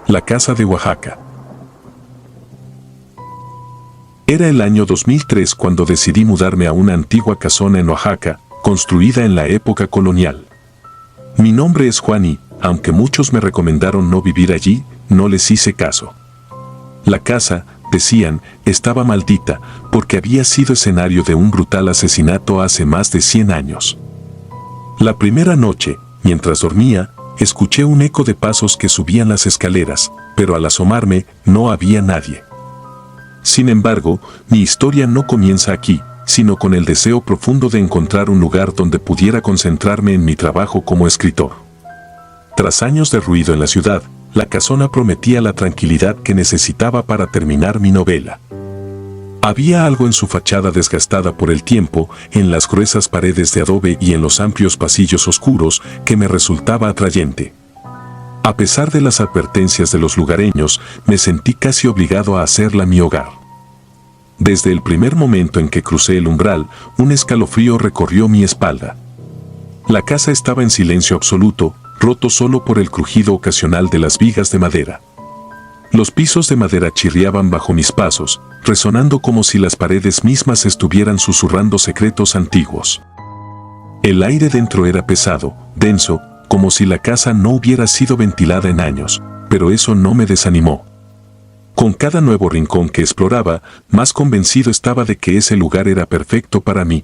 La casa de Oaxaca. Era el año 2003 cuando decidí mudarme a una antigua casona en Oaxaca, construida en la época colonial. Mi nombre es Juan y, aunque muchos me recomendaron no vivir allí, no les hice caso. La casa, decían, estaba maldita porque había sido escenario de un brutal asesinato hace más de 100 años. La primera noche, mientras dormía, escuché un eco de pasos que subían las escaleras, pero al asomarme no había nadie. Sin embargo, mi historia no comienza aquí, sino con el deseo profundo de encontrar un lugar donde pudiera concentrarme en mi trabajo como escritor. Tras años de ruido en la ciudad, la casona prometía la tranquilidad que necesitaba para terminar mi novela. Había algo en su fachada desgastada por el tiempo, en las gruesas paredes de adobe y en los amplios pasillos oscuros que me resultaba atrayente. A pesar de las advertencias de los lugareños, me sentí casi obligado a hacerla mi hogar. Desde el primer momento en que crucé el umbral, un escalofrío recorrió mi espalda. La casa estaba en silencio absoluto, roto solo por el crujido ocasional de las vigas de madera. Los pisos de madera chirriaban bajo mis pasos, resonando como si las paredes mismas estuvieran susurrando secretos antiguos. El aire dentro era pesado, denso, como si la casa no hubiera sido ventilada en años, pero eso no me desanimó. Con cada nuevo rincón que exploraba, más convencido estaba de que ese lugar era perfecto para mí.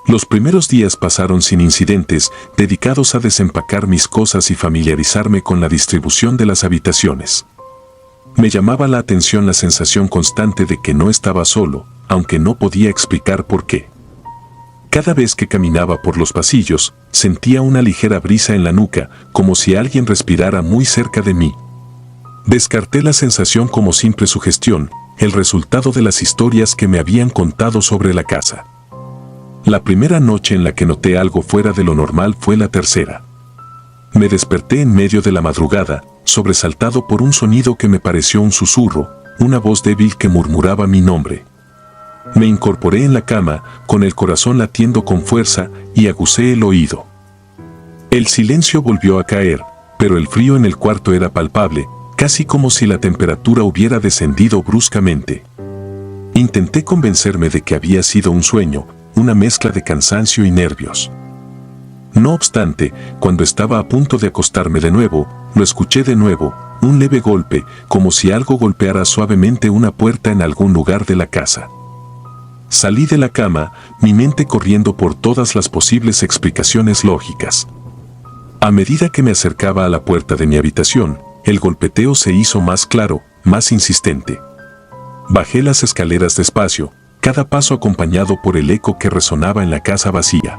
Los primeros días pasaron sin incidentes, dedicados a desempacar mis cosas y familiarizarme con la distribución de las habitaciones. Me llamaba la atención la sensación constante de que no estaba solo, aunque no podía explicar por qué. Cada vez que caminaba por los pasillos, sentía una ligera brisa en la nuca, como si alguien respirara muy cerca de mí. Descarté la sensación como simple sugestión, el resultado de las historias que me habían contado sobre la casa. La primera noche en la que noté algo fuera de lo normal fue la tercera. Me desperté en medio de la madrugada, sobresaltado por un sonido que me pareció un susurro, una voz débil que murmuraba mi nombre. Me incorporé en la cama, con el corazón latiendo con fuerza, y aguzé el oído. El silencio volvió a caer, pero el frío en el cuarto era palpable, casi como si la temperatura hubiera descendido bruscamente. Intenté convencerme de que había sido un sueño, una mezcla de cansancio y nervios. No obstante, cuando estaba a punto de acostarme de nuevo, lo escuché de nuevo, un leve golpe, como si algo golpeara suavemente una puerta en algún lugar de la casa. Salí de la cama, mi mente corriendo por todas las posibles explicaciones lógicas. A medida que me acercaba a la puerta de mi habitación, el golpeteo se hizo más claro, más insistente. Bajé las escaleras despacio, cada paso acompañado por el eco que resonaba en la casa vacía.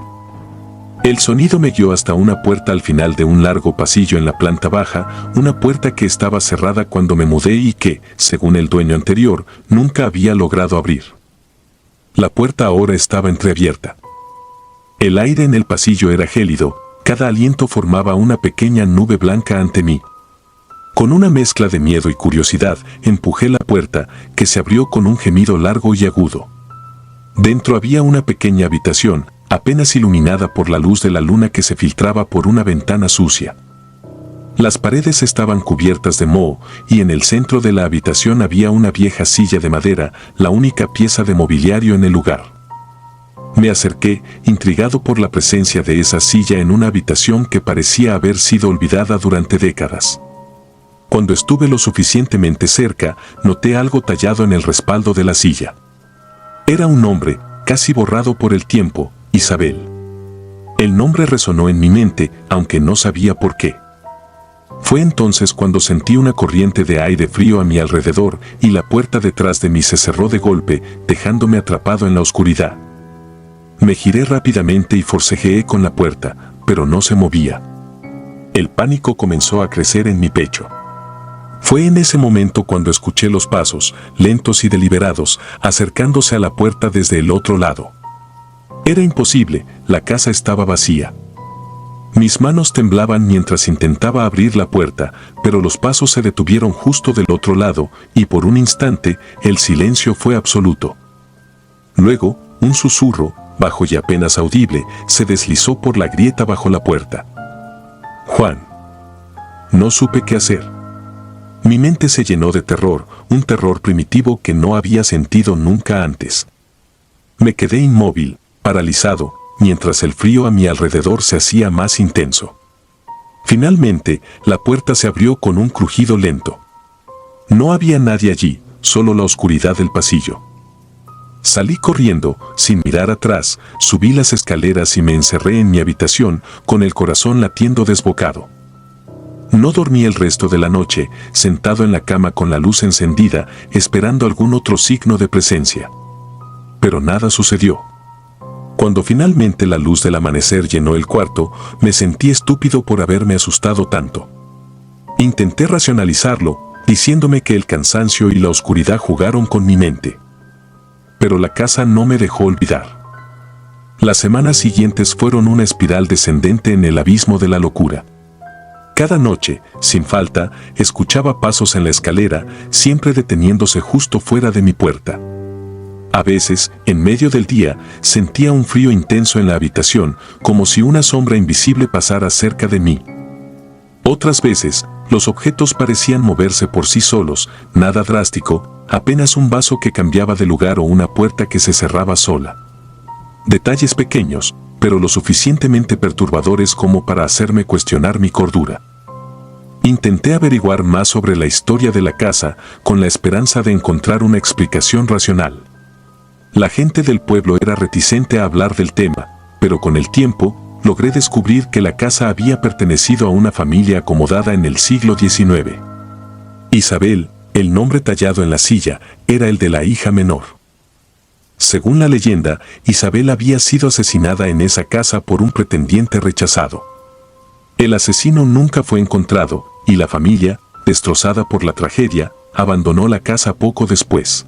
El sonido me guió hasta una puerta al final de un largo pasillo en la planta baja, una puerta que estaba cerrada cuando me mudé y que, según el dueño anterior, nunca había logrado abrir. La puerta ahora estaba entreabierta. El aire en el pasillo era gélido, cada aliento formaba una pequeña nube blanca ante mí. Con una mezcla de miedo y curiosidad, empujé la puerta, que se abrió con un gemido largo y agudo. Dentro había una pequeña habitación, apenas iluminada por la luz de la luna que se filtraba por una ventana sucia. Las paredes estaban cubiertas de moho, y en el centro de la habitación había una vieja silla de madera, la única pieza de mobiliario en el lugar. Me acerqué, intrigado por la presencia de esa silla en una habitación que parecía haber sido olvidada durante décadas. Cuando estuve lo suficientemente cerca, noté algo tallado en el respaldo de la silla. Era un nombre, casi borrado por el tiempo, Isabel. El nombre resonó en mi mente, aunque no sabía por qué. Fue entonces cuando sentí una corriente de aire frío a mi alrededor y la puerta detrás de mí se cerró de golpe, dejándome atrapado en la oscuridad. Me giré rápidamente y forcejeé con la puerta, pero no se movía. El pánico comenzó a crecer en mi pecho. Fue en ese momento cuando escuché los pasos, lentos y deliberados, acercándose a la puerta desde el otro lado. Era imposible, la casa estaba vacía. Mis manos temblaban mientras intentaba abrir la puerta, pero los pasos se detuvieron justo del otro lado, y por un instante, el silencio fue absoluto. Luego, un susurro, bajo y apenas audible, se deslizó por la grieta bajo la puerta. Juan. No supe qué hacer. Mi mente se llenó de terror, un terror primitivo que no había sentido nunca antes. Me quedé inmóvil, paralizado, mientras el frío a mi alrededor se hacía más intenso. Finalmente, la puerta se abrió con un crujido lento. No había nadie allí, solo la oscuridad del pasillo. Salí corriendo, sin mirar atrás, subí las escaleras y me encerré en mi habitación, con el corazón latiendo desbocado. No dormí el resto de la noche, sentado en la cama con la luz encendida, esperando algún otro signo de presencia. Pero nada sucedió. Cuando finalmente la luz del amanecer llenó el cuarto, me sentí estúpido por haberme asustado tanto. Intenté racionalizarlo, diciéndome que el cansancio y la oscuridad jugaron con mi mente. Pero la casa no me dejó olvidar. Las semanas siguientes fueron una espiral descendente en el abismo de la locura. Cada noche, sin falta, escuchaba pasos en la escalera, siempre deteniéndose justo fuera de mi puerta. A veces, en medio del día, sentía un frío intenso en la habitación, como si una sombra invisible pasara cerca de mí. Otras veces, los objetos parecían moverse por sí solos, nada drástico, apenas un vaso que cambiaba de lugar o una puerta que se cerraba sola. Detalles pequeños, pero lo suficientemente perturbadores como para hacerme cuestionar mi cordura. Intenté averiguar más sobre la historia de la casa, con la esperanza de encontrar una explicación racional. La gente del pueblo era reticente a hablar del tema, pero con el tiempo, logré descubrir que la casa había pertenecido a una familia acomodada en el siglo XIX. Isabel, el nombre tallado en la silla, era el de la hija menor. Según la leyenda, Isabel había sido asesinada en esa casa por un pretendiente rechazado. El asesino nunca fue encontrado, y la familia, destrozada por la tragedia, abandonó la casa poco después.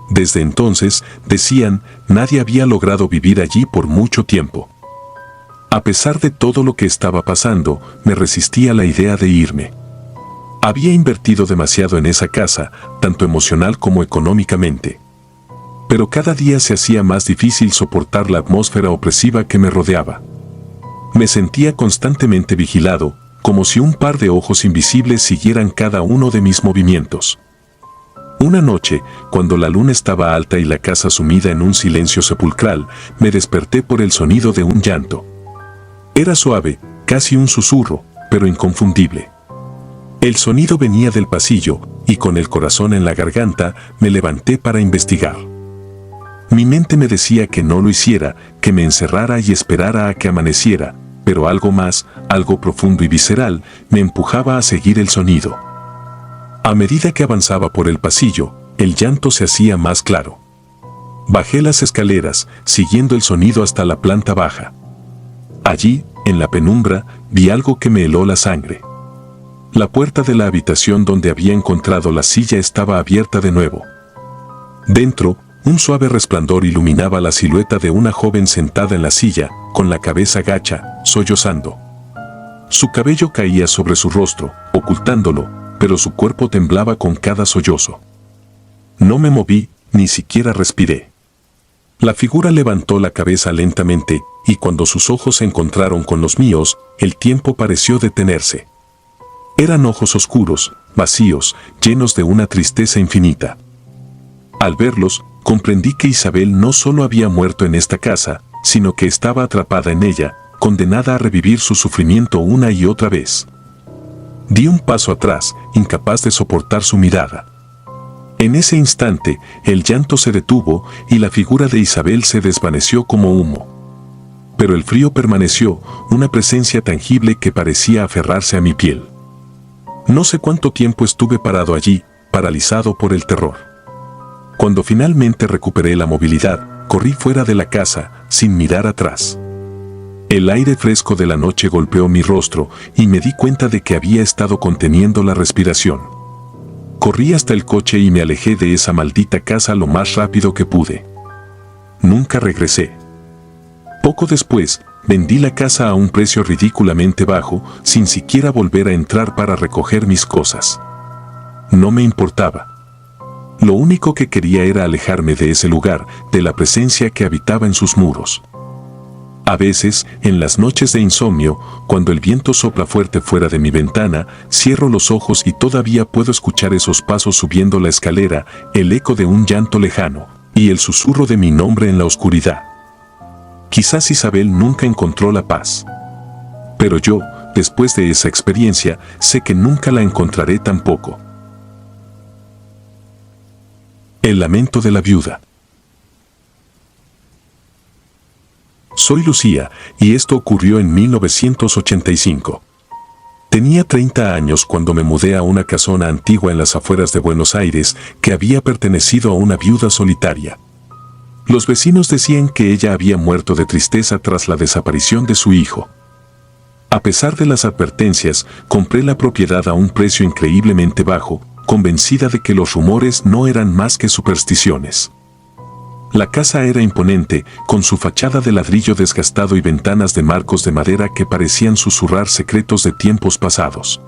Desde entonces, decían, nadie había logrado vivir allí por mucho tiempo. A pesar de todo lo que estaba pasando, me resistí a la idea de irme. Había invertido demasiado en esa casa, tanto emocional como económicamente. Pero cada día se hacía más difícil soportar la atmósfera opresiva que me rodeaba. Me sentía constantemente vigilado, como si un par de ojos invisibles siguieran cada uno de mis movimientos. Una noche, cuando la luna estaba alta y la casa sumida en un silencio sepulcral, me desperté por el sonido de un llanto. Era suave, casi un susurro, pero inconfundible. El sonido venía del pasillo, y con el corazón en la garganta, me levanté para investigar. Mi mente me decía que no lo hiciera, que me encerrara y esperara a que amaneciera, pero algo más, algo profundo y visceral, me empujaba a seguir el sonido. A medida que avanzaba por el pasillo, el llanto se hacía más claro. Bajé las escaleras, siguiendo el sonido hasta la planta baja. Allí, en la penumbra, vi algo que me heló la sangre. La puerta de la habitación donde había encontrado la silla estaba abierta de nuevo. Dentro, un suave resplandor iluminaba la silueta de una joven sentada en la silla, con la cabeza gacha, sollozando. Su cabello caía sobre su rostro, ocultándolo, pero su cuerpo temblaba con cada sollozo. No me moví, ni siquiera respiré. La figura levantó la cabeza lentamente, y cuando sus ojos se encontraron con los míos, el tiempo pareció detenerse. Eran ojos oscuros, vacíos, llenos de una tristeza infinita. Al verlos, comprendí que Isabel no solo había muerto en esta casa, sino que estaba atrapada en ella, condenada a revivir su sufrimiento una y otra vez. Di un paso atrás, incapaz de soportar su mirada. En ese instante, el llanto se detuvo y la figura de Isabel se desvaneció como humo. Pero el frío permaneció, una presencia tangible que parecía aferrarse a mi piel. No sé cuánto tiempo estuve parado allí, paralizado por el terror. Cuando finalmente recuperé la movilidad, corrí fuera de la casa, sin mirar atrás. El aire fresco de la noche golpeó mi rostro y me di cuenta de que había estado conteniendo la respiración. Corrí hasta el coche y me alejé de esa maldita casa lo más rápido que pude. Nunca regresé. Poco después, vendí la casa a un precio ridículamente bajo, sin siquiera volver a entrar para recoger mis cosas. No me importaba. Lo único que quería era alejarme de ese lugar, de la presencia que habitaba en sus muros. A veces, en las noches de insomnio, cuando el viento sopla fuerte fuera de mi ventana, cierro los ojos y todavía puedo escuchar esos pasos subiendo la escalera, el eco de un llanto lejano, y el susurro de mi nombre en la oscuridad. Quizás Isabel nunca encontró la paz. Pero yo, después de esa experiencia, sé que nunca la encontraré tampoco. El lamento de la viuda. Soy Lucía, y esto ocurrió en 1985. Tenía 30 años cuando me mudé a una casona antigua en las afueras de Buenos Aires que había pertenecido a una viuda solitaria. Los vecinos decían que ella había muerto de tristeza tras la desaparición de su hijo. A pesar de las advertencias, compré la propiedad a un precio increíblemente bajo, convencida de que los rumores no eran más que supersticiones. La casa era imponente, con su fachada de ladrillo desgastado y ventanas de marcos de madera que parecían susurrar secretos de tiempos pasados.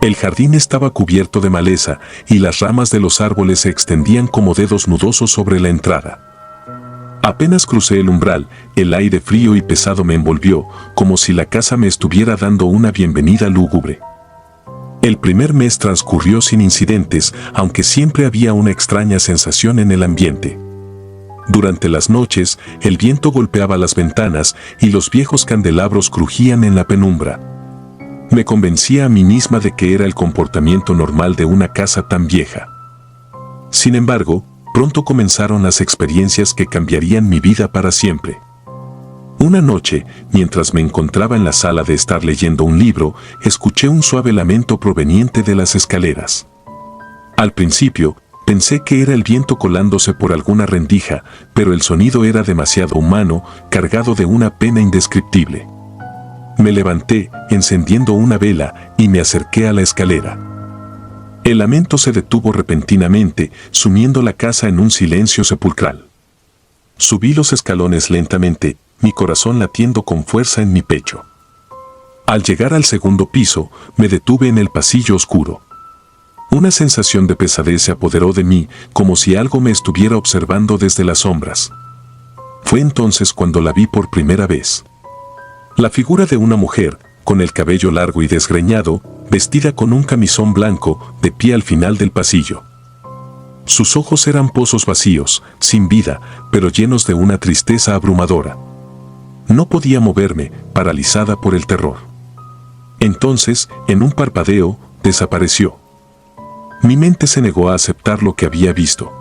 El jardín estaba cubierto de maleza y las ramas de los árboles se extendían como dedos nudosos sobre la entrada. Apenas crucé el umbral, el aire frío y pesado me envolvió, como si la casa me estuviera dando una bienvenida lúgubre. El primer mes transcurrió sin incidentes, aunque siempre había una extraña sensación en el ambiente. Durante las noches, el viento golpeaba las ventanas y los viejos candelabros crujían en la penumbra. Me convencía a mí misma de que era el comportamiento normal de una casa tan vieja. Sin embargo, pronto comenzaron las experiencias que cambiarían mi vida para siempre. Una noche, mientras me encontraba en la sala de estar leyendo un libro, escuché un suave lamento proveniente de las escaleras. Al principio, pensé que era el viento colándose por alguna rendija, pero el sonido era demasiado humano, cargado de una pena indescriptible. Me levanté, encendiendo una vela, y me acerqué a la escalera. El lamento se detuvo repentinamente, sumiendo la casa en un silencio sepulcral. Subí los escalones lentamente, mi corazón latiendo con fuerza en mi pecho. Al llegar al segundo piso, me detuve en el pasillo oscuro. Una sensación de pesadez se apoderó de mí, como si algo me estuviera observando desde las sombras. Fue entonces cuando la vi por primera vez. La figura de una mujer, con el cabello largo y desgreñado, vestida con un camisón blanco, de pie al final del pasillo. Sus ojos eran pozos vacíos, sin vida, pero llenos de una tristeza abrumadora. No podía moverme, paralizada por el terror. Entonces, en un parpadeo, desapareció. Mi mente se negó a aceptar lo que había visto.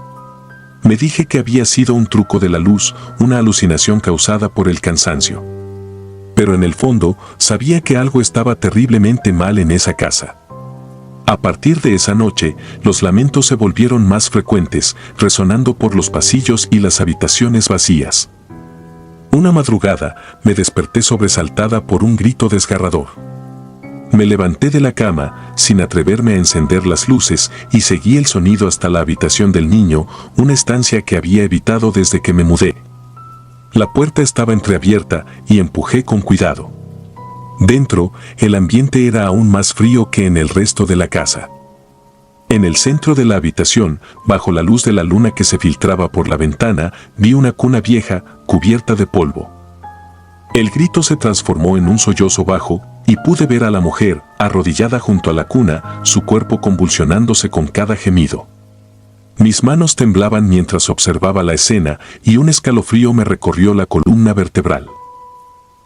Me dije que había sido un truco de la luz, una alucinación causada por el cansancio. Pero en el fondo, sabía que algo estaba terriblemente mal en esa casa. A partir de esa noche, los lamentos se volvieron más frecuentes, resonando por los pasillos y las habitaciones vacías. Una madrugada, me desperté sobresaltada por un grito desgarrador. Me levanté de la cama, sin atreverme a encender las luces, y seguí el sonido hasta la habitación del niño, una estancia que había evitado desde que me mudé. La puerta estaba entreabierta y empujé con cuidado. Dentro, el ambiente era aún más frío que en el resto de la casa. En el centro de la habitación, bajo la luz de la luna que se filtraba por la ventana, vi una cuna vieja, cubierta de polvo. El grito se transformó en un sollozo bajo, y pude ver a la mujer, arrodillada junto a la cuna, su cuerpo convulsionándose con cada gemido. Mis manos temblaban mientras observaba la escena, y un escalofrío me recorrió la columna vertebral.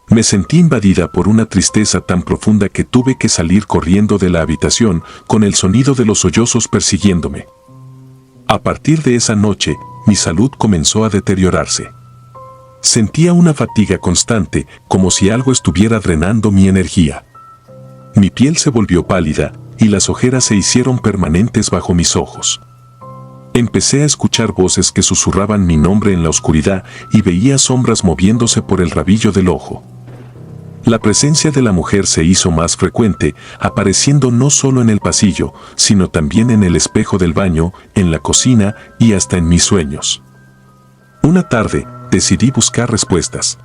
Me sentí invadida por una tristeza tan profunda que tuve que salir corriendo de la habitación, con el sonido de los sollozos persiguiéndome. A partir de esa noche, mi salud comenzó a deteriorarse. Sentía una fatiga constante, como si algo estuviera drenando mi energía. Mi piel se volvió pálida, y las ojeras se hicieron permanentes bajo mis ojos. Empecé a escuchar voces que susurraban mi nombre en la oscuridad y veía sombras moviéndose por el rabillo del ojo. La presencia de la mujer se hizo más frecuente, apareciendo no solo en el pasillo, sino también en el espejo del baño, en la cocina y hasta en mis sueños. Una tarde, decidí buscar respuestas.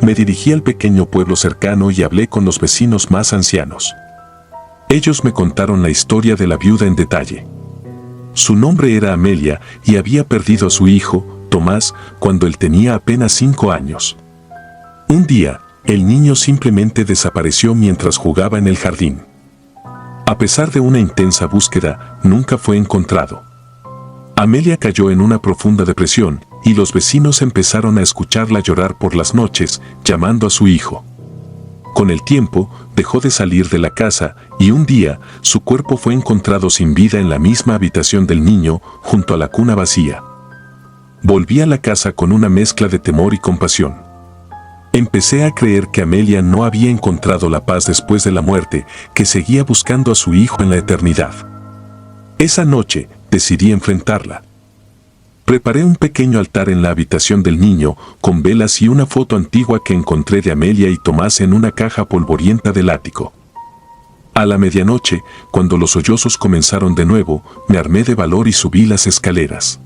Me dirigí al pequeño pueblo cercano y hablé con los vecinos más ancianos. Ellos me contaron la historia de la viuda en detalle. Su nombre era Amelia y había perdido a su hijo, Tomás, cuando él tenía apenas 5 años. Un día, el niño simplemente desapareció mientras jugaba en el jardín. A pesar de una intensa búsqueda, nunca fue encontrado. Amelia cayó en una profunda depresión y los vecinos empezaron a escucharla llorar por las noches, llamando a su hijo. Con el tiempo, dejó de salir de la casa y un día, su cuerpo fue encontrado sin vida en la misma habitación del niño, junto a la cuna vacía. Volví a la casa con una mezcla de temor y compasión. Empecé a creer que Amelia no había encontrado la paz después de la muerte, que seguía buscando a su hijo en la eternidad. Esa noche, decidí enfrentarla. Preparé un pequeño altar en la habitación del niño, con velas y una foto antigua que encontré de Amelia y Tomás en una caja polvorienta del ático. A la medianoche, cuando los sollozos comenzaron de nuevo, me armé de valor y subí las escaleras.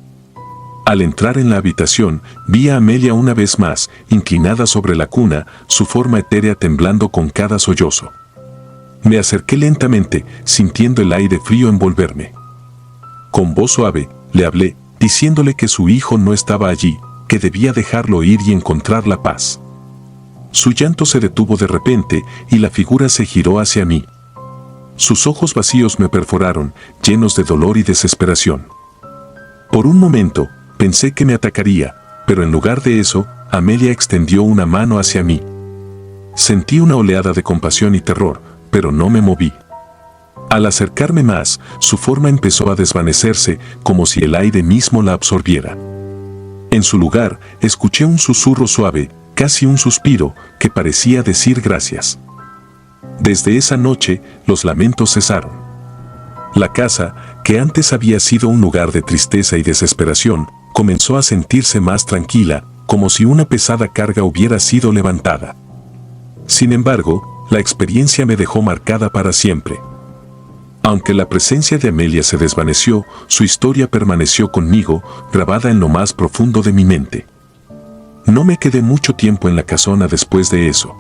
Al entrar en la habitación, vi a Amelia una vez más, inclinada sobre la cuna, su forma etérea temblando con cada sollozo. Me acerqué lentamente, sintiendo el aire frío envolverme. Con voz suave, le hablé, diciéndole que su hijo no estaba allí, que debía dejarlo ir y encontrar la paz. Su llanto se detuvo de repente y la figura se giró hacia mí. Sus ojos vacíos me perforaron, llenos de dolor y desesperación. Por un momento, pensé que me atacaría, pero en lugar de eso, Amelia extendió una mano hacia mí. Sentí una oleada de compasión y terror, pero no me moví. Al acercarme más, su forma empezó a desvanecerse, como si el aire mismo la absorbiera. En su lugar, escuché un susurro suave, casi un suspiro, que parecía decir gracias. Desde esa noche, los lamentos cesaron. La casa, que antes había sido un lugar de tristeza y desesperación, comenzó a sentirse más tranquila, como si una pesada carga hubiera sido levantada. Sin embargo, la experiencia me dejó marcada para siempre. Aunque la presencia de Amelia se desvaneció, su historia permaneció conmigo, grabada en lo más profundo de mi mente. No me quedé mucho tiempo en la casona después de eso.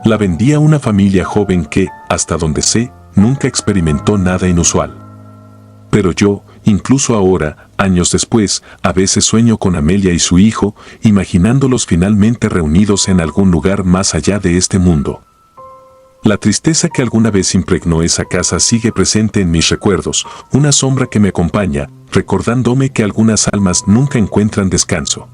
La vendí a una familia joven que, hasta donde sé, nunca experimentó nada inusual. Pero yo, incluso ahora, años después, a veces sueño con Amelia y su hijo, imaginándolos finalmente reunidos en algún lugar más allá de este mundo. La tristeza que alguna vez impregnó esa casa sigue presente en mis recuerdos, una sombra que me acompaña, recordándome que algunas almas nunca encuentran descanso.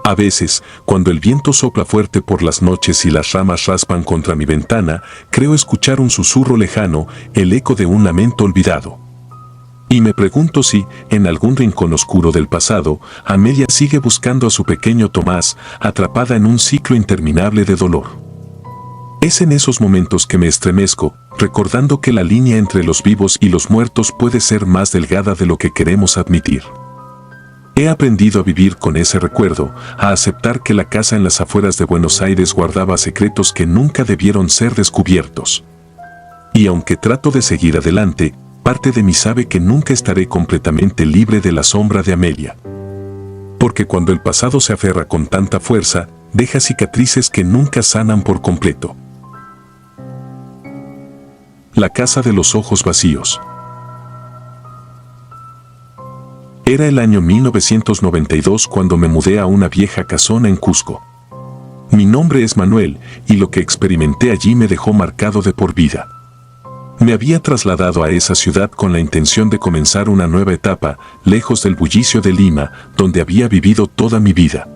A veces, cuando el viento sopla fuerte por las noches y las ramas raspan contra mi ventana, creo escuchar un susurro lejano, el eco de un lamento olvidado. Y me pregunto si, en algún rincón oscuro del pasado, Amelia sigue buscando a su pequeño Tomás, atrapada en un ciclo interminable de dolor. Es en esos momentos que me estremezco, recordando que la línea entre los vivos y los muertos puede ser más delgada de lo que queremos admitir. He aprendido a vivir con ese recuerdo, a aceptar que la casa en las afueras de Buenos Aires guardaba secretos que nunca debieron ser descubiertos. Y aunque trato de seguir adelante, parte de mí sabe que nunca estaré completamente libre de la sombra de Amelia. Porque cuando el pasado se aferra con tanta fuerza, deja cicatrices que nunca sanan por completo. La casa de los ojos vacíos. Era el año 1992 cuando me mudé a una vieja casona en Cusco. Mi nombre es Manuel, y lo que experimenté allí me dejó marcado de por vida. Me había trasladado a esa ciudad con la intención de comenzar una nueva etapa, lejos del bullicio de Lima, donde había vivido toda mi vida.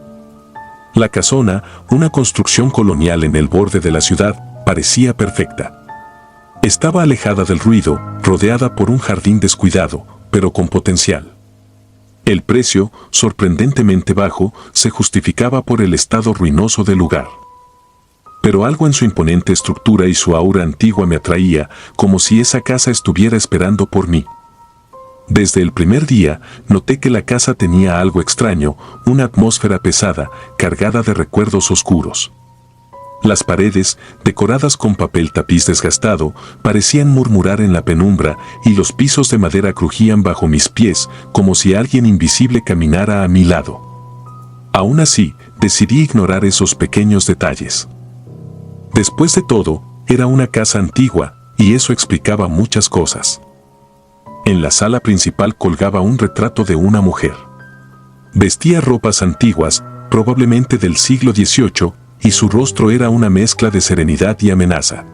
La casona, una construcción colonial en el borde de la ciudad, parecía perfecta. Estaba alejada del ruido, rodeada por un jardín descuidado, pero con potencial. El precio, sorprendentemente bajo, se justificaba por el estado ruinoso del lugar. Pero algo en su imponente estructura y su aura antigua me atraía, como si esa casa estuviera esperando por mí. Desde el primer día, noté que la casa tenía algo extraño, una atmósfera pesada, cargada de recuerdos oscuros. Las paredes, decoradas con papel tapiz desgastado, parecían murmurar en la penumbra y los pisos de madera crujían bajo mis pies, como si alguien invisible caminara a mi lado. Aún así, decidí ignorar esos pequeños detalles. Después de todo, era una casa antigua, y eso explicaba muchas cosas. En la sala principal colgaba un retrato de una mujer. Vestía ropas antiguas, probablemente del siglo XVIII, y su rostro era una mezcla de serenidad y amenaza.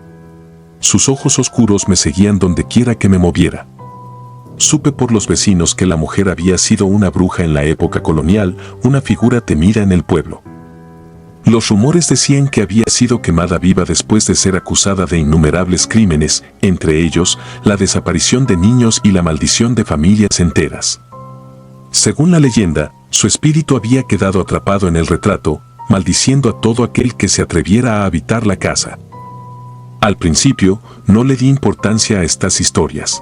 Sus ojos oscuros me seguían donde quiera que me moviera. Supe por los vecinos que la mujer había sido una bruja en la época colonial, una figura temida en el pueblo. Los rumores decían que había sido quemada viva después de ser acusada de innumerables crímenes, entre ellos, la desaparición de niños y la maldición de familias enteras. Según la leyenda, su espíritu había quedado atrapado en el retrato, maldiciendo a todo aquel que se atreviera a habitar la casa. Al principio, no le di importancia a estas historias.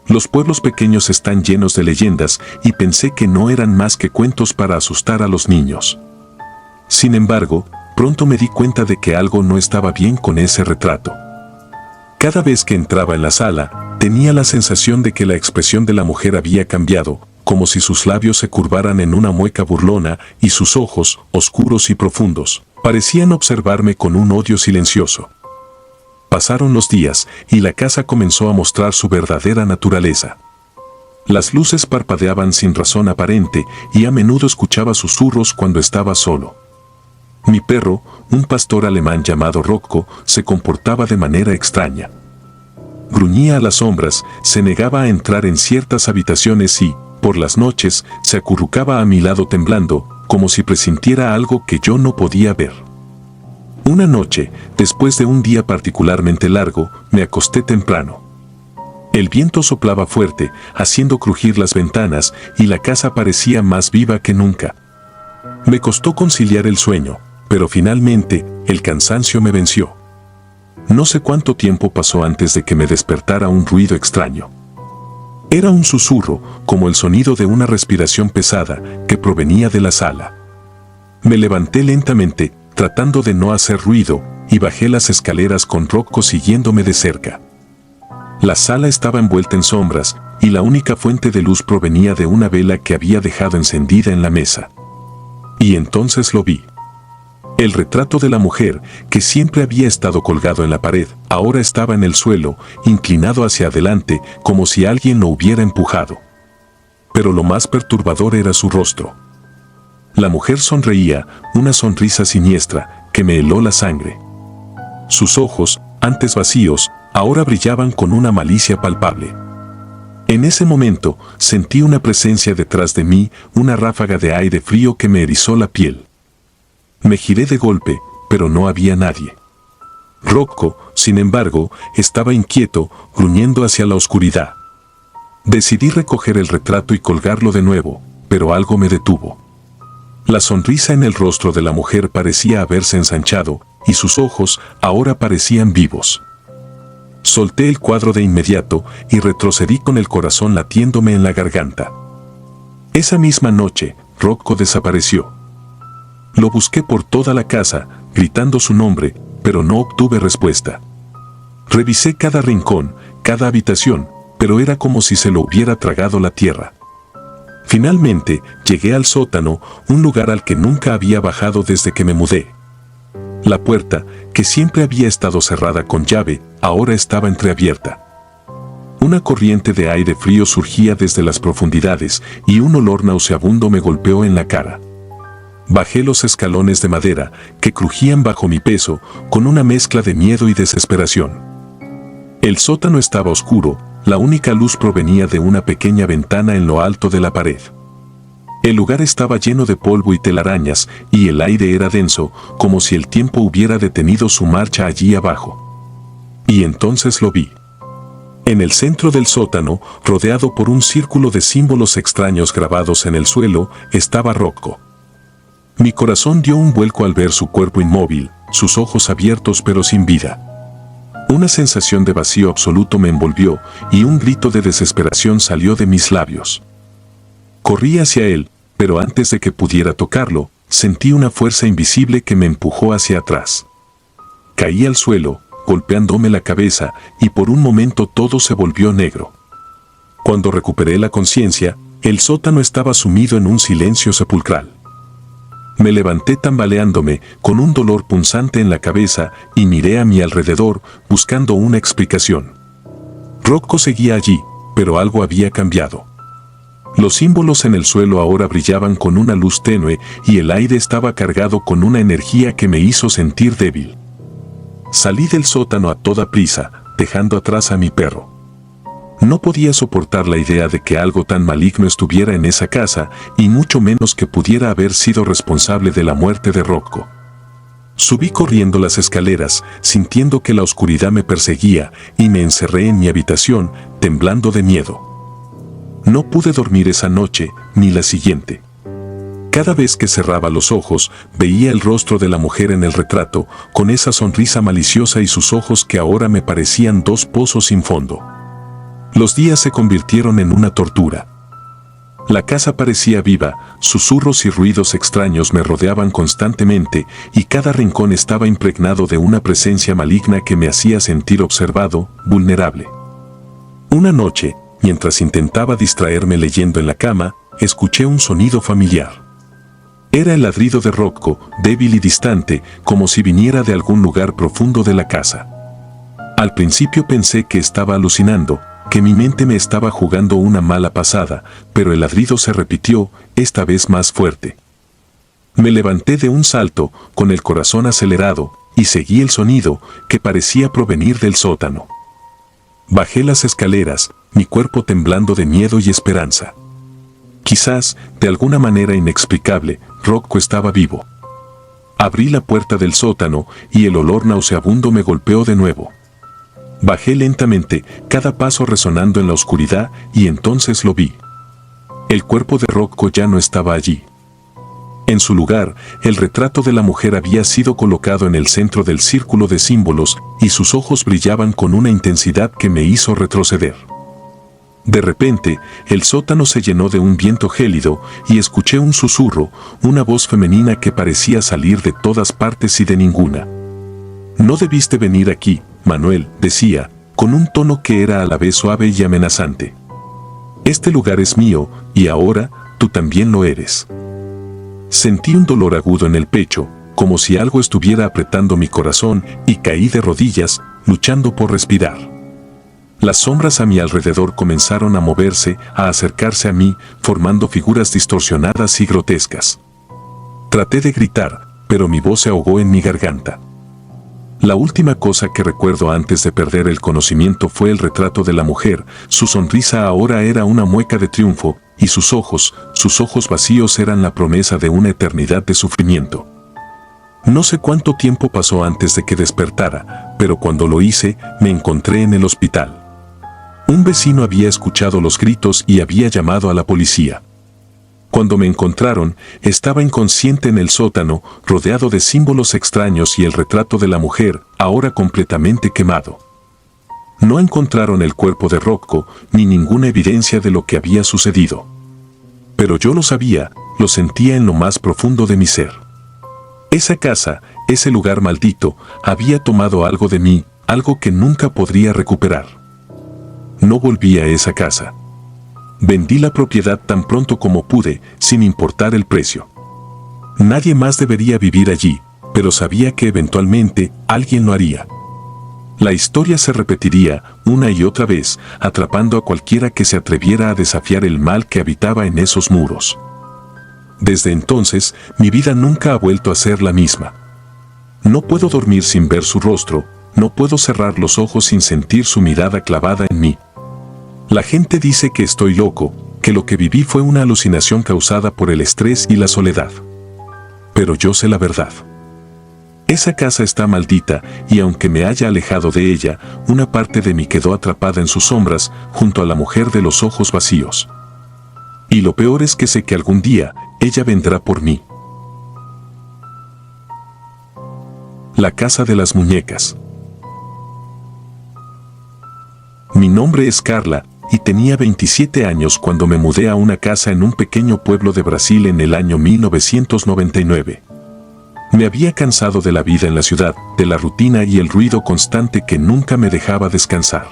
Los pueblos pequeños están llenos de leyendas y pensé que no eran más que cuentos para asustar a los niños. Sin embargo, pronto me di cuenta de que algo no estaba bien con ese retrato. Cada vez que entraba en la sala, tenía la sensación de que la expresión de la mujer había cambiado, como si sus labios se curvaran en una mueca burlona y sus ojos, oscuros y profundos, parecían observarme con un odio silencioso. Pasaron los días y la casa comenzó a mostrar su verdadera naturaleza. Las luces parpadeaban sin razón aparente y a menudo escuchaba susurros cuando estaba solo. Mi perro, un pastor alemán llamado Rocco, se comportaba de manera extraña. Gruñía a las sombras, se negaba a entrar en ciertas habitaciones y, por las noches, se acurrucaba a mi lado temblando, como si presintiera algo que yo no podía ver. Una noche, después de un día particularmente largo, me acosté temprano. El viento soplaba fuerte, haciendo crujir las ventanas, y la casa parecía más viva que nunca. Me costó conciliar el sueño, pero finalmente, el cansancio me venció. No sé cuánto tiempo pasó antes de que me despertara un ruido extraño. Era un susurro, como el sonido de una respiración pesada, que provenía de la sala. Me levanté lentamente, tratando de no hacer ruido, y bajé las escaleras con Rocco siguiéndome de cerca. La sala estaba envuelta en sombras, y la única fuente de luz provenía de una vela que había dejado encendida en la mesa. Y entonces lo vi. El retrato de la mujer, que siempre había estado colgado en la pared, ahora estaba en el suelo, inclinado hacia adelante, como si alguien lo hubiera empujado. Pero lo más perturbador era su rostro. La mujer sonreía, una sonrisa siniestra, que me heló la sangre. Sus ojos, antes vacíos, ahora brillaban con una malicia palpable. En ese momento, sentí una presencia detrás de mí, una ráfaga de aire frío que me erizó la piel. Me giré de golpe, pero no había nadie. Rocco, sin embargo, estaba inquieto, gruñendo hacia la oscuridad. Decidí recoger el retrato y colgarlo de nuevo, pero algo me detuvo. La sonrisa en el rostro de la mujer parecía haberse ensanchado, y sus ojos ahora parecían vivos. Solté el cuadro de inmediato y retrocedí con el corazón latiéndome en la garganta. Esa misma noche, Rocco desapareció. Lo busqué por toda la casa, gritando su nombre, pero no obtuve respuesta. Revisé cada rincón, cada habitación, pero era como si se lo hubiera tragado la tierra. Finalmente, llegué al sótano, un lugar al que nunca había bajado desde que me mudé. La puerta, que siempre había estado cerrada con llave, ahora estaba entreabierta. Una corriente de aire frío surgía desde las profundidades y un olor nauseabundo me golpeó en la cara. Bajé los escalones de madera, que crujían bajo mi peso, con una mezcla de miedo y desesperación. El sótano estaba oscuro, la única luz provenía de una pequeña ventana en lo alto de la pared. El lugar estaba lleno de polvo y telarañas, y el aire era denso, como si el tiempo hubiera detenido su marcha allí abajo. Y entonces lo vi. En el centro del sótano, rodeado por un círculo de símbolos extraños grabados en el suelo, estaba Rocco. Mi corazón dio un vuelco al ver su cuerpo inmóvil, sus ojos abiertos pero sin vida. Una sensación de vacío absoluto me envolvió y un grito de desesperación salió de mis labios. Corrí hacia él, pero antes de que pudiera tocarlo, sentí una fuerza invisible que me empujó hacia atrás. Caí al suelo, golpeándome la cabeza, y por un momento todo se volvió negro. Cuando recuperé la conciencia, el sótano estaba sumido en un silencio sepulcral. Me levanté tambaleándome, con un dolor punzante en la cabeza, y miré a mi alrededor, buscando una explicación. Rocco seguía allí, pero algo había cambiado. Los símbolos en el suelo ahora brillaban con una luz tenue y el aire estaba cargado con una energía que me hizo sentir débil. Salí del sótano a toda prisa, dejando atrás a mi perro. No podía soportar la idea de que algo tan maligno estuviera en esa casa, y mucho menos que pudiera haber sido responsable de la muerte de Rocco. Subí corriendo las escaleras, sintiendo que la oscuridad me perseguía, y me encerré en mi habitación, temblando de miedo. No pude dormir esa noche, ni la siguiente. Cada vez que cerraba los ojos, veía el rostro de la mujer en el retrato, con esa sonrisa maliciosa y sus ojos que ahora me parecían dos pozos sin fondo. Los días se convirtieron en una tortura. La casa parecía viva, susurros y ruidos extraños me rodeaban constantemente, y cada rincón estaba impregnado de una presencia maligna que me hacía sentir observado, vulnerable. Una noche, mientras intentaba distraerme leyendo en la cama, escuché un sonido familiar. Era el ladrido de Rocco, débil y distante, como si viniera de algún lugar profundo de la casa. Al principio pensé que estaba alucinando, que mi mente me estaba jugando una mala pasada, pero el ladrido se repitió, esta vez más fuerte. Me levanté de un salto, con el corazón acelerado, y seguí el sonido, que parecía provenir del sótano. Bajé las escaleras, mi cuerpo temblando de miedo y esperanza. Quizás, de alguna manera inexplicable, Rocco estaba vivo. Abrí la puerta del sótano y el olor nauseabundo me golpeó de nuevo. Bajé lentamente, cada paso resonando en la oscuridad, y entonces lo vi. El cuerpo de Rocco ya no estaba allí. En su lugar, el retrato de la mujer había sido colocado en el centro del círculo de símbolos, y sus ojos brillaban con una intensidad que me hizo retroceder. De repente, el sótano se llenó de un viento gélido, y escuché un susurro, una voz femenina que parecía salir de todas partes y de ninguna. «No debiste venir aquí, Manuel», decía, con un tono que era a la vez suave y amenazante. «Este lugar es mío, y ahora, tú también lo eres». Sentí un dolor agudo en el pecho, como si algo estuviera apretando mi corazón, y caí de rodillas, luchando por respirar. Las sombras a mi alrededor comenzaron a moverse, a acercarse a mí, formando figuras distorsionadas y grotescas. Traté de gritar, pero mi voz se ahogó en mi garganta. La última cosa que recuerdo antes de perder el conocimiento fue el retrato de la mujer. Su sonrisa ahora era una mueca de triunfo, y sus ojos vacíos eran la promesa de una eternidad de sufrimiento. No sé cuánto tiempo pasó antes de que despertara, pero cuando lo hice, me encontré en el hospital. Un vecino había escuchado los gritos y había llamado a la policía. Cuando me encontraron, estaba inconsciente en el sótano, rodeado de símbolos extraños y el retrato de la mujer, ahora completamente quemado. No encontraron el cuerpo de Rocco, ni ninguna evidencia de lo que había sucedido. Pero yo lo sabía, lo sentía en lo más profundo de mi ser. Esa casa, ese lugar maldito, había tomado algo de mí, algo que nunca podría recuperar. No volví a esa casa. Vendí la propiedad tan pronto como pude, sin importar el precio. Nadie más debería vivir allí, pero sabía que eventualmente alguien lo haría. La historia se repetiría una y otra vez, atrapando a cualquiera que se atreviera a desafiar el mal que habitaba en esos muros. Desde entonces, mi vida nunca ha vuelto a ser la misma. No puedo dormir sin ver su rostro, no puedo cerrar los ojos sin sentir su mirada clavada en mí. La gente dice que estoy loco, que lo que viví fue una alucinación causada por el estrés y la soledad. Pero yo sé la verdad. Esa casa está maldita, y aunque me haya alejado de ella, una parte de mí quedó atrapada en sus sombras, junto a la mujer de los ojos vacíos. Y lo peor es que sé que algún día, ella vendrá por mí. La casa de las muñecas. Mi nombre es Carla, y tenía 27 años cuando me mudé a una casa en un pequeño pueblo de Brasil en el año 1999. Me había cansado de la vida en la ciudad, de la rutina y el ruido constante que nunca me dejaba descansar.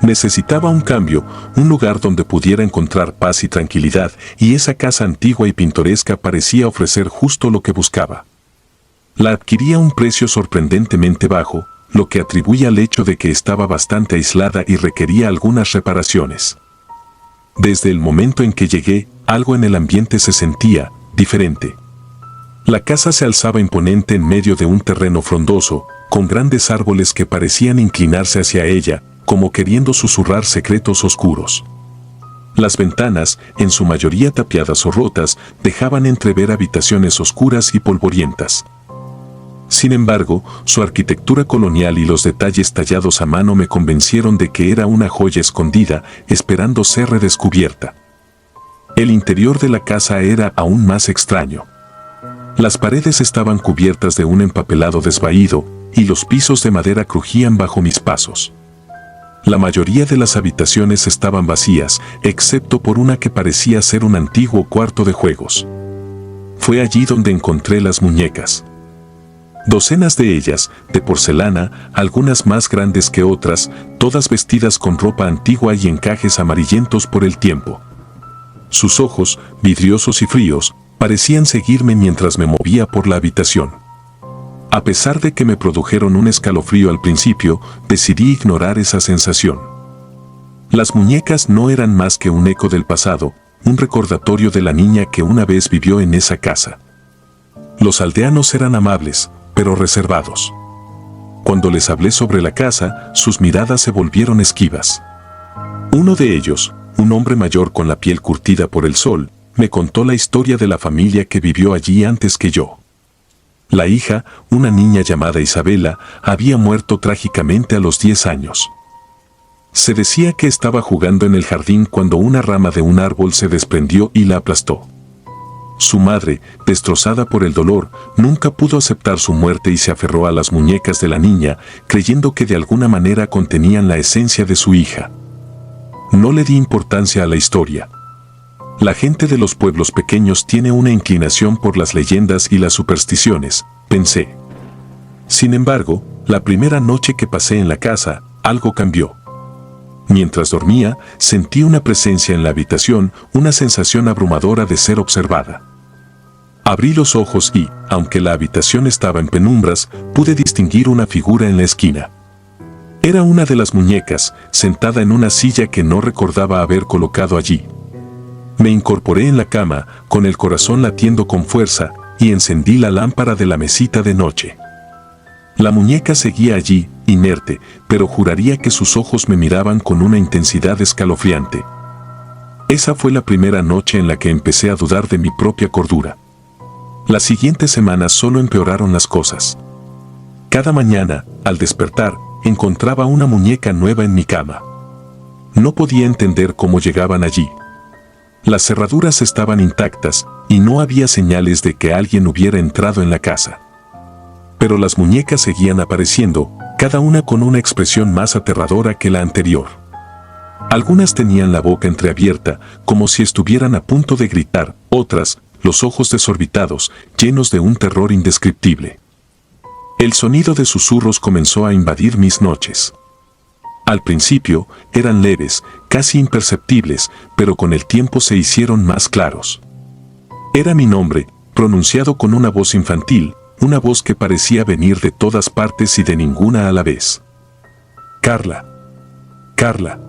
Necesitaba un cambio, un lugar donde pudiera encontrar paz y tranquilidad, y esa casa antigua y pintoresca parecía ofrecer justo lo que buscaba. La adquirí a un precio sorprendentemente bajo, lo que atribuía al hecho de que estaba bastante aislada y requería algunas reparaciones. Desde el momento en que llegué, algo en el ambiente se sentía diferente. La casa se alzaba imponente en medio de un terreno frondoso, con grandes árboles que parecían inclinarse hacia ella, como queriendo susurrar secretos oscuros. Las ventanas, en su mayoría tapiadas o rotas, dejaban entrever habitaciones oscuras y polvorientas. Sin embargo, su arquitectura colonial y los detalles tallados a mano me convencieron de que era una joya escondida, esperando ser redescubierta. El interior de la casa era aún más extraño. Las paredes estaban cubiertas de un empapelado desvaído, y los pisos de madera crujían bajo mis pasos. La mayoría de las habitaciones estaban vacías, excepto por una que parecía ser un antiguo cuarto de juegos. Fue allí donde encontré las muñecas. Docenas de ellas, de porcelana, algunas más grandes que otras, todas vestidas con ropa antigua y encajes amarillentos por el tiempo. Sus ojos, vidriosos y fríos, parecían seguirme mientras me movía por la habitación. A pesar de que me produjeron un escalofrío al principio, decidí ignorar esa sensación. Las muñecas no eran más que un eco del pasado, un recordatorio de la niña que una vez vivió en esa casa. Los aldeanos eran amables, pero reservados. Cuando les hablé sobre la casa, sus miradas se volvieron esquivas. Uno de ellos, un hombre mayor con la piel curtida por el sol, me contó la historia de la familia que vivió allí antes que yo. La hija, una niña llamada Isabela, había muerto trágicamente a los 10 años. Se decía que estaba jugando en el jardín cuando una rama de un árbol se desprendió y la aplastó. Su madre, destrozada por el dolor, nunca pudo aceptar su muerte y se aferró a las muñecas de la niña, creyendo que de alguna manera contenían la esencia de su hija. No le di importancia a la historia. La gente de los pueblos pequeños tiene una inclinación por las leyendas y las supersticiones, pensé. Sin embargo, la primera noche que pasé en la casa, algo cambió. Mientras dormía, sentí una presencia en la habitación, una sensación abrumadora de ser observada. Abrí los ojos y, aunque la habitación estaba en penumbras, pude distinguir una figura en la esquina. Era una de las muñecas, sentada en una silla que no recordaba haber colocado allí. Me incorporé en la cama, con el corazón latiendo con fuerza, y encendí la lámpara de la mesita de noche. La muñeca seguía allí, inerte, pero juraría que sus ojos me miraban con una intensidad escalofriante. Esa fue la primera noche en la que empecé a dudar de mi propia cordura. Las siguientes semanas solo empeoraron las cosas. Cada mañana, al despertar, encontraba una muñeca nueva en mi cama. No podía entender cómo llegaban allí. Las cerraduras estaban intactas, y no había señales de que alguien hubiera entrado en la casa. Pero las muñecas seguían apareciendo, cada una con una expresión más aterradora que la anterior. Algunas tenían la boca entreabierta, como si estuvieran a punto de gritar, otras, los ojos desorbitados, llenos de un terror indescriptible. El sonido de susurros comenzó a invadir mis noches. Al principio, eran leves, casi imperceptibles, pero con el tiempo se hicieron más claros. Era mi nombre, pronunciado con una voz infantil, una voz que parecía venir de todas partes y de ninguna a la vez. Carla. Carla.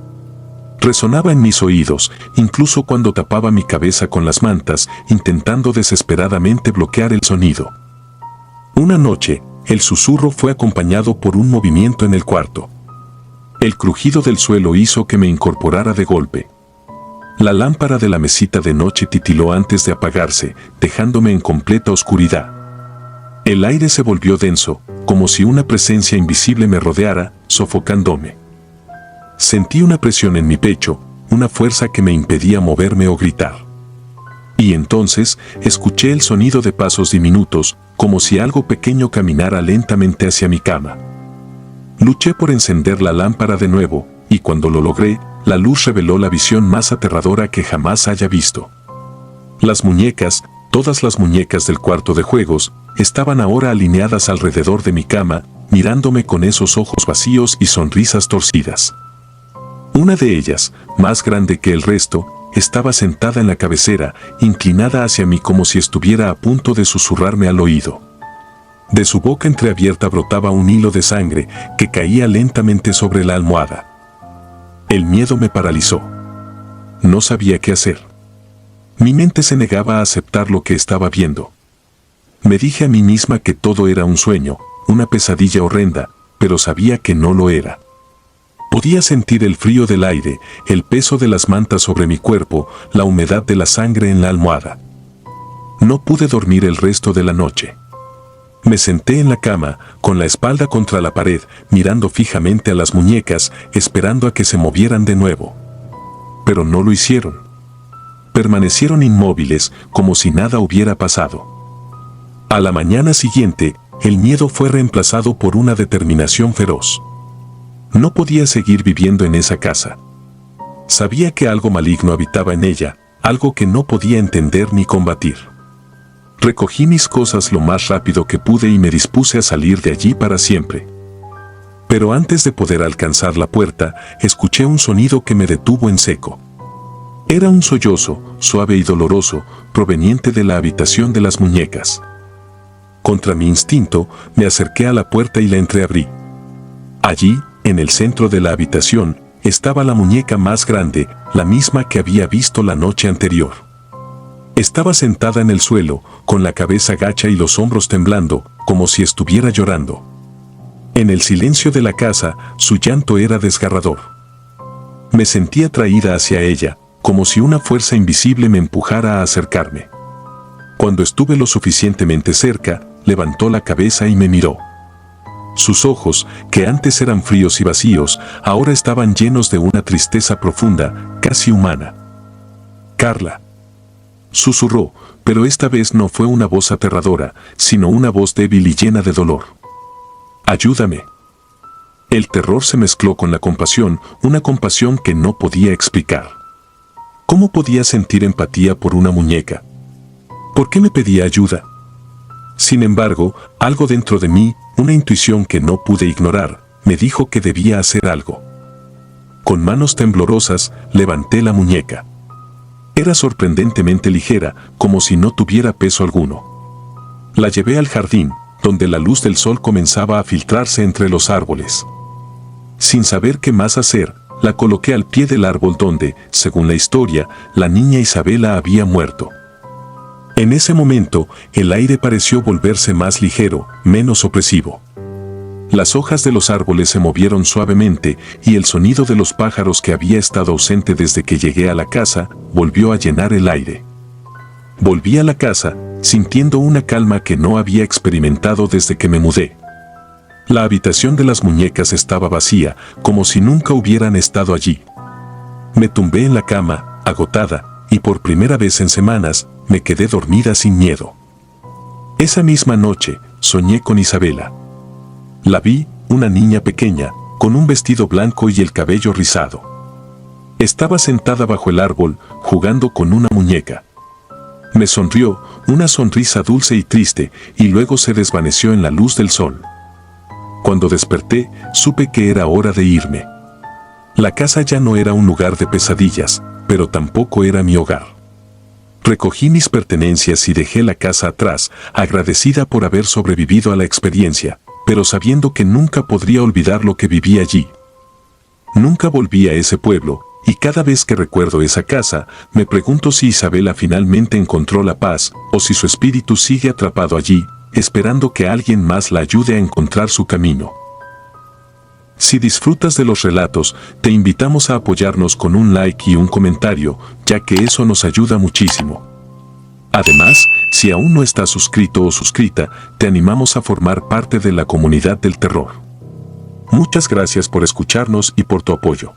Resonaba en mis oídos, incluso cuando tapaba mi cabeza con las mantas, intentando desesperadamente bloquear el sonido. Una noche, el susurro fue acompañado por un movimiento en el cuarto. El crujido del suelo hizo que me incorporara de golpe. La lámpara de la mesita de noche titiló antes de apagarse, dejándome en completa oscuridad. El aire se volvió denso, como si una presencia invisible me rodeara, sofocándome. Sentí una presión en mi pecho, una fuerza que me impedía moverme o gritar. Y entonces, escuché el sonido de pasos diminutos, como si algo pequeño caminara lentamente hacia mi cama. Luché por encender la lámpara de nuevo, y cuando lo logré, la luz reveló la visión más aterradora que jamás haya visto. Las muñecas, todas las muñecas del cuarto de juegos, estaban ahora alineadas alrededor de mi cama, mirándome con esos ojos vacíos y sonrisas torcidas. Una de ellas, más grande que el resto, estaba sentada en la cabecera, inclinada hacia mí como si estuviera a punto de susurrarme al oído. De su boca entreabierta brotaba un hilo de sangre que caía lentamente sobre la almohada. El miedo me paralizó. no sabía qué hacer. Mi mente se negaba a aceptar lo que estaba viendo. Me dije a mí misma que todo era un sueño, una pesadilla horrenda, pero sabía que no lo era. Podía sentir el frío del aire, el peso de las mantas sobre mi cuerpo, la humedad de la sangre en la almohada. No pude dormir el resto de la noche. Me senté en la cama, con la espalda contra la pared, mirando fijamente a las muñecas, esperando a que se movieran de nuevo. Pero no lo hicieron. Permanecieron inmóviles, como si nada hubiera pasado. A la mañana siguiente, el miedo fue reemplazado por una determinación feroz. No podía seguir viviendo en esa casa. Sabía que algo maligno habitaba en ella, algo que no podía entender ni combatir. Recogí mis cosas lo más rápido que pude y me dispuse a salir de allí para siempre. Pero antes de poder alcanzar la puerta, escuché un sonido que me detuvo en seco. Era un sollozo, suave y doloroso, proveniente de la habitación de las muñecas. Contra mi instinto, me acerqué a la puerta y la entreabrí. Allí, en el centro de la habitación, estaba la muñeca más grande, la misma que había visto la noche anterior. Estaba sentada en el suelo, con la cabeza gacha y los hombros temblando, como si estuviera llorando. En el silencio de la casa, su llanto era desgarrador. Me sentí atraída hacia ella, como si una fuerza invisible me empujara a acercarme. Cuando estuve lo suficientemente cerca, levantó la cabeza y me miró. Sus ojos, que antes eran fríos y vacíos, ahora estaban llenos de una tristeza profunda, casi humana. «Carla», susurró, pero esta vez no fue una voz aterradora, sino una voz débil y llena de dolor. «Ayúdame». El terror se mezcló con la compasión, una compasión que no podía explicar. ¿Cómo podía sentir empatía por una muñeca? ¿Por qué me pedía ayuda? Sin embargo, algo dentro de mí, una intuición que no pude ignorar, me dijo que debía hacer algo. Con manos temblorosas, levanté la muñeca. Era sorprendentemente ligera, como si no tuviera peso alguno. La llevé al jardín, donde la luz del sol comenzaba a filtrarse entre los árboles. Sin saber qué más hacer, la coloqué al pie del árbol donde, según la historia, la niña Isabela había muerto. En ese momento, el aire pareció volverse más ligero, menos opresivo. Las hojas de los árboles se movieron suavemente y el sonido de los pájaros que había estado ausente desde que llegué a la casa, volvió a llenar el aire. Volví a la casa, sintiendo una calma que no había experimentado desde que me mudé. La habitación de las muñecas estaba vacía, como si nunca hubieran estado allí. Me tumbé en la cama, agotada, y por primera vez en semanas, me quedé dormida sin miedo. Esa misma noche, soñé con Isabela. La vi, una niña pequeña, con un vestido blanco y el cabello rizado. Estaba sentada bajo el árbol, jugando con una muñeca. Me sonrió, una sonrisa dulce y triste, y luego se desvaneció en la luz del sol. Cuando desperté, supe que era hora de irme. La casa ya no era un lugar de pesadillas, pero tampoco era mi hogar. Recogí mis pertenencias y dejé la casa atrás, agradecida por haber sobrevivido a la experiencia, pero sabiendo que nunca podría olvidar lo que viví allí. Nunca volví a ese pueblo, y cada vez que recuerdo esa casa, me pregunto si Isabela finalmente encontró la paz, o si su espíritu sigue atrapado allí, esperando que alguien más la ayude a encontrar su camino. Si disfrutas de los relatos, te invitamos a apoyarnos con un like y un comentario, ya que eso nos ayuda muchísimo. Además, si aún no estás suscrito o suscrita, te animamos a formar parte de la comunidad del terror. Muchas gracias por escucharnos y por tu apoyo.